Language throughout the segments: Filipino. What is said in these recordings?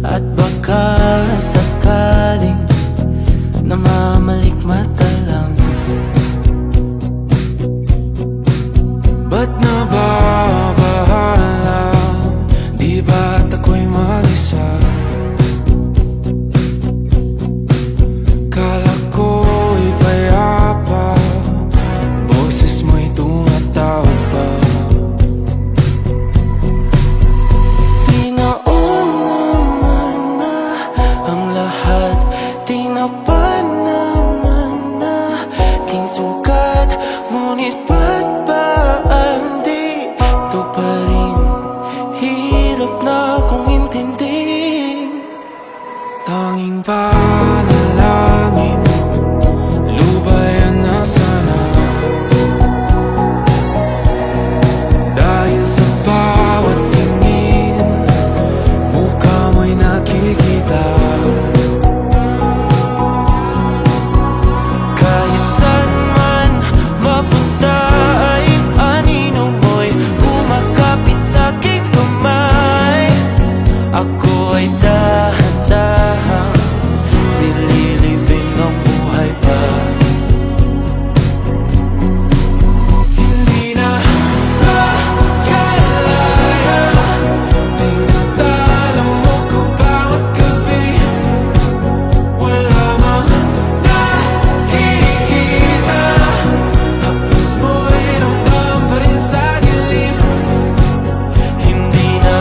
At baka sakaling namamalikmata lang. Ba't nababahala? Di ba't ako'y mag-isa? Kala ko'y payapa, boses mo'y tumatawag pa. Tinapa naman na aking sugat, ngunit ba't ba ang dito pa rin? Hirap na akong intindihin. Tanging panalangin, lubayan na sana. Dahil sa bawat tingin, mukha mo'y nakikita. Ako ay dahan-dahang nililibing ang buhay pa. Hindi na makalaya, tinatalo mo ko bawat gabi. Wala mang nakikita, hapos mo'y ramdam pa rin sa dilim. Hindi na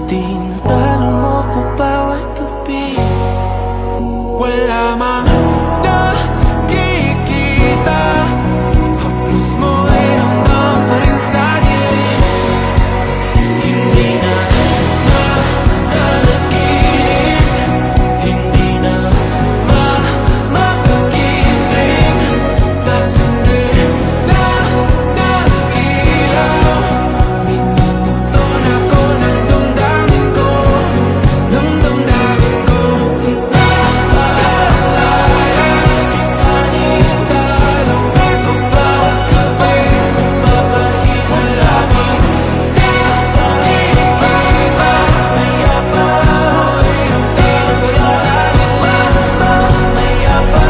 tinatalo mo ko bawat gabi. Wala mang nakikita, hapos mo ay ramdam pa rin sa dilim. Hindi na managinip, hindi na makagising. Pasindi na ng ilaw, minumulton ako ng damdamin ko. Isanin talo ako bawat sabi, papahimos sa akin. Nakikita, mayapa, mo'y ramdam pa rin sa dilim. Mayapa.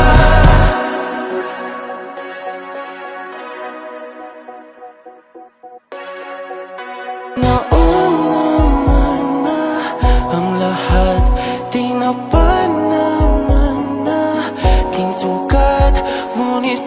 Naunman na ang lahat, tinapa naman na aking sugat, ngunit